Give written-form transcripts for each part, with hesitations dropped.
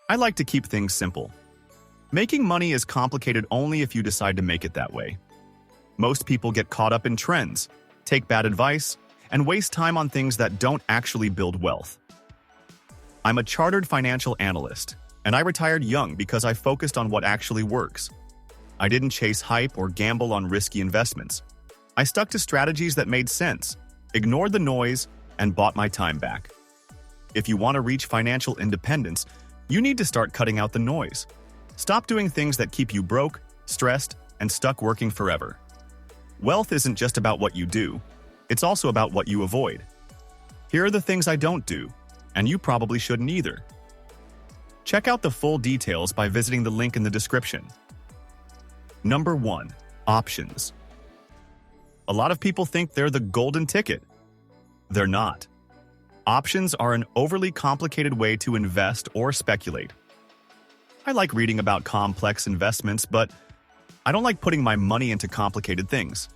I like to keep things simple. Making money is complicated only if you decide to make it that way. Most people get caught up in trends, take bad advice, and waste time on things that don't actually build wealth. I'm a chartered financial analyst, and I retired young because I focused on what actually works. I didn't chase hype or gamble on risky investments. I stuck to strategies that made sense, ignored the noise, and bought my time back. If you want to reach financial independence, you need to start cutting out the noise. Stop doing things that keep you broke, stressed, and stuck working forever. Wealth isn't just about what you do, it's also about what you avoid. Here are the things I don't do, and you probably shouldn't either. Check out the full details by visiting the link in the description. Number 1. Options. A lot of people think they're the golden ticket. They're not. Options are an overly complicated way to invest or speculate. I like reading about complex investments, but I don't like putting my money into complicated things.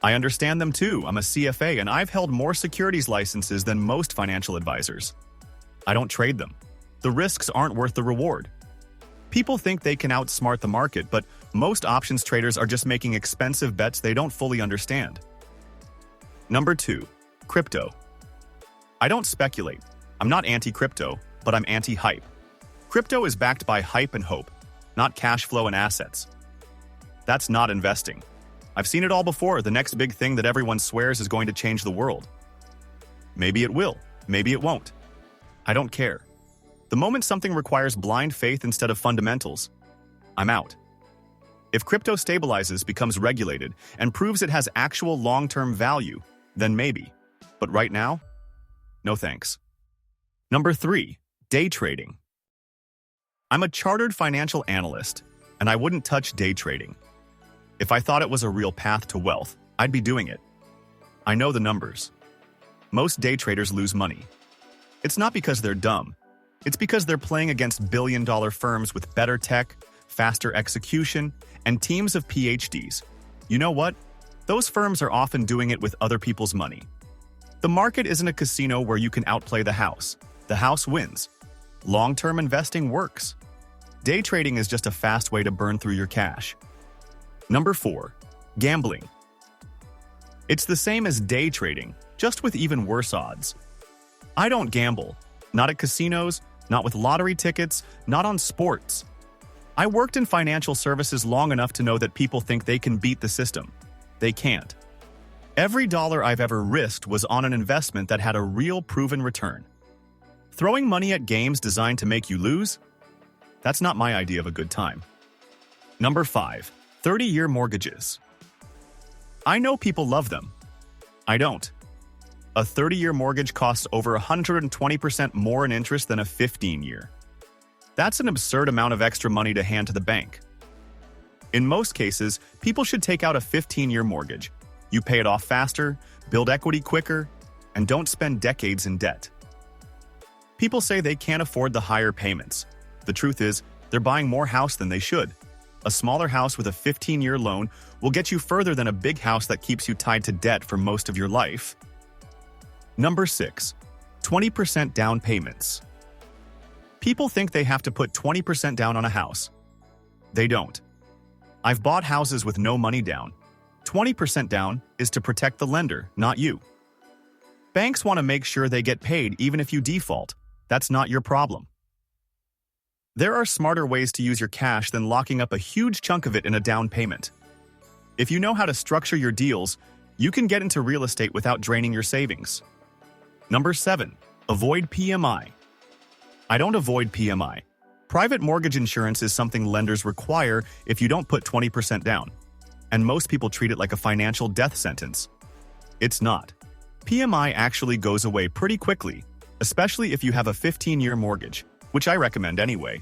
I understand them too. I'm a CFA and I've held more securities licenses than most financial advisors. I don't trade them. The risks aren't worth the reward. People think they can outsmart the market, but most options traders are just making expensive bets they don't fully understand. Number 2. Crypto. I don't speculate. I'm not anti-crypto, but I'm anti-hype. Crypto is backed by hype and hope, not cash flow and assets. That's not investing. I've seen it all before, the next big thing that everyone swears is going to change the world. Maybe it will, maybe it won't. I don't care. The moment something requires blind faith instead of fundamentals, I'm out. If crypto stabilizes, becomes regulated, and proves it has actual long-term value, then maybe. But right now, no thanks. Number 3. Day trading. I'm a chartered financial analyst, and I wouldn't touch day trading. If I thought it was a real path to wealth, I'd be doing it. I know the numbers. Most day traders lose money. It's not because they're dumb. It's because they're playing against billion-dollar firms with better tech, faster execution, and teams of PhDs. You know what? Those firms are often doing it with other people's money. The market isn't a casino where you can outplay the house. The house wins. Long-term investing works. Day trading is just a fast way to burn through your cash. Number 4. Gambling. It's the same as day trading, just with even worse odds. I don't gamble. Not at casinos, not with lottery tickets, not on sports. I worked in financial services long enough to know that people think they can beat the system. They can't. Every dollar I've ever risked was on an investment that had a real proven return. Throwing money at games designed to make you lose? That's not my idea of a good time. Number 5. 30-year mortgages. I know people love them. I don't. A 30-year mortgage costs over 120% more in interest than a 15-year. That's an absurd amount of extra money to hand to the bank. In most cases, people should take out a 15-year mortgage. You pay it off faster, build equity quicker, and don't spend decades in debt. People say they can't afford the higher payments. The truth is, they're buying more house than they should. A smaller house with a 15-year loan will get you further than a big house that keeps you tied to debt for most of your life. Number 6. 20% down payments. People think they have to put 20% down on a house. They don't. I've bought houses with no money down. 20% down is to protect the lender, not you. Banks want to make sure they get paid even if you default. That's not your problem. There are smarter ways to use your cash than locking up a huge chunk of it in a down payment. If you know how to structure your deals, you can get into real estate without draining your savings. Number 7. Avoid PMI. I don't avoid PMI. Private mortgage insurance is something lenders require if you don't put 20% down. And most people treat it like a financial death sentence. It's not. PMI actually goes away pretty quickly, especially if you have a 15-year mortgage, which I recommend anyway.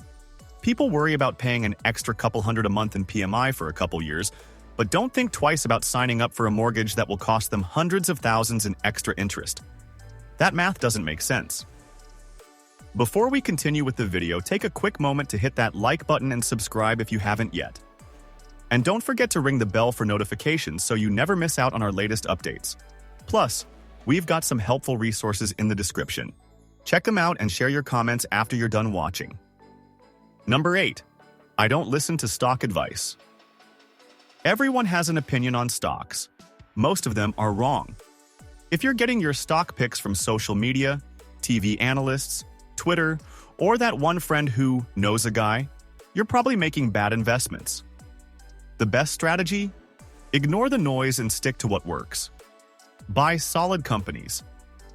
People worry about paying an extra couple hundred a month in PMI for a couple years, but don't think twice about signing up for a mortgage that will cost them hundreds of thousands in extra interest. That math doesn't make sense. Before we continue with the video, take a quick moment to hit that like button and subscribe if you haven't yet. And don't forget to ring the bell for notifications so you never miss out on our latest updates. Plus, we've got some helpful resources in the description. Check them out and share your comments after you're done watching. Number 8. I don't listen to stock advice. Everyone has an opinion on stocks. Most of them are wrong. If you're getting your stock picks from social media, TV analysts, Twitter, or that one friend who knows a guy, you're probably making bad investments. The best strategy? Ignore the noise and stick to what works. Buy solid companies.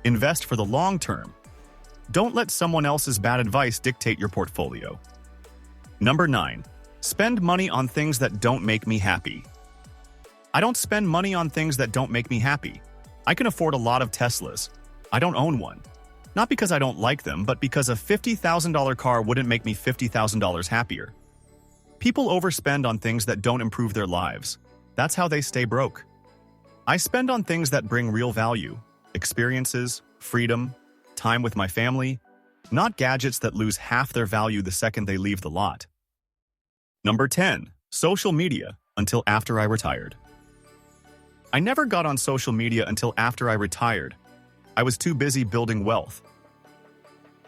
Invest for the long term. Don't let someone else's bad advice dictate your portfolio. Number 9. Spend money on things that don't make me happy. I don't spend money on things that don't make me happy. I can afford a lot of Teslas. I don't own one. Not because I don't like them, but because a $50,000 car wouldn't make me $50,000 happier. People overspend on things that don't improve their lives. That's how they stay broke. I spend on things that bring real value, experiences, freedom, time with my family, not gadgets that lose half their value the second they leave the lot. Number 10. Social media until after I retired. I never got on social media until after I retired. I was too busy building wealth.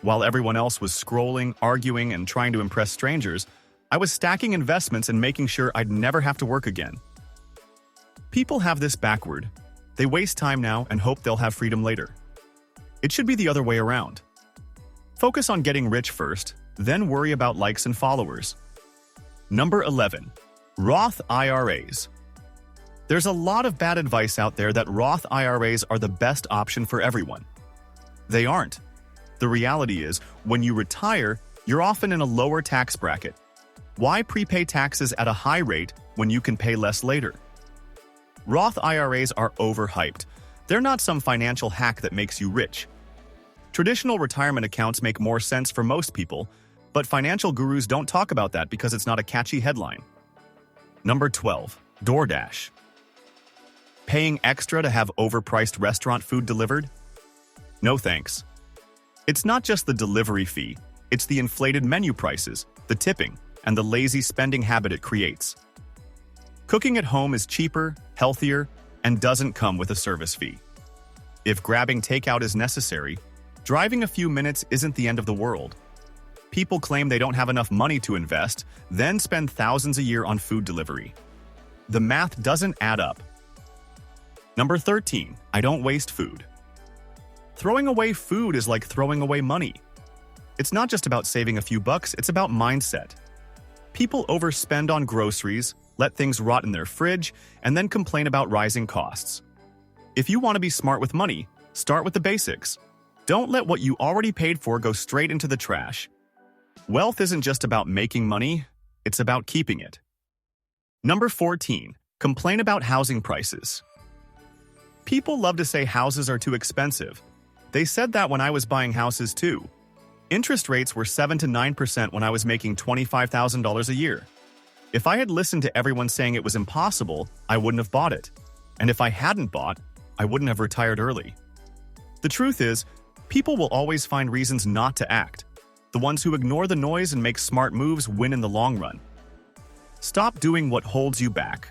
While everyone else was scrolling, arguing, and trying to impress strangers, I was stacking investments and making sure I'd never have to work again. People have this backward. They waste time now and hope they'll have freedom later. It should be the other way around. Focus on getting rich first, then worry about likes and followers. Number 11. Roth IRAs. There's a lot of bad advice out there that Roth IRAs are the best option for everyone. They aren't. The reality is, when you retire, you're often in a lower tax bracket. Why prepay taxes at a high rate when you can pay less later? Roth IRAs are overhyped. They're not some financial hack that makes you rich. Traditional retirement accounts make more sense for most people, but financial gurus don't talk about that because it's not a catchy headline. Number 12. DoorDash. Paying extra to have overpriced restaurant food delivered? No thanks. It's not just the delivery fee, it's the inflated menu prices, the tipping, and the lazy spending habit it creates. Cooking at home is cheaper, healthier, and doesn't come with a service fee. If grabbing takeout is necessary, driving a few minutes isn't the end of the world. People claim they don't have enough money to invest, then spend thousands a year on food delivery. The math doesn't add up. Number 13. I don't waste food. Throwing away food is like throwing away money. It's not just about saving a few bucks, it's about mindset. People overspend on groceries, let things rot in their fridge, and then complain about rising costs. If you want to be smart with money, start with the basics. Don't let what you already paid for go straight into the trash. Wealth isn't just about making money, it's about keeping it. Number 14. Complain about housing prices. People love to say houses are too expensive. They said that when I was buying houses too. Interest rates were 7 to 9% when I was making $25,000 a year. If I had listened to everyone saying it was impossible, I wouldn't have bought it. And if I hadn't bought, I wouldn't have retired early. The truth is, people will always find reasons not to act. The ones who ignore the noise and make smart moves win in the long run. Stop doing what holds you back.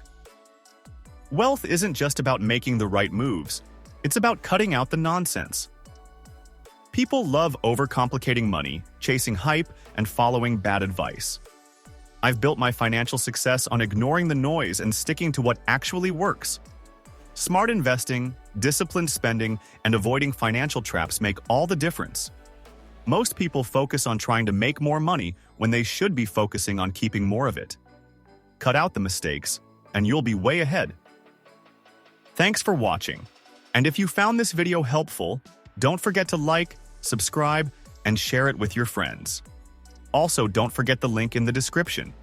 Wealth isn't just about making the right moves. It's about cutting out the nonsense. People love overcomplicating money, chasing hype, and following bad advice. I've built my financial success on ignoring the noise and sticking to what actually works. Smart investing, disciplined spending, and avoiding financial traps make all the difference. Most people focus on trying to make more money when they should be focusing on keeping more of it. Cut out the mistakes, and you'll be way ahead. Thanks for watching. And if you found this video helpful, don't forget to like, subscribe, and share it with your friends. Also, don't forget the link in the description.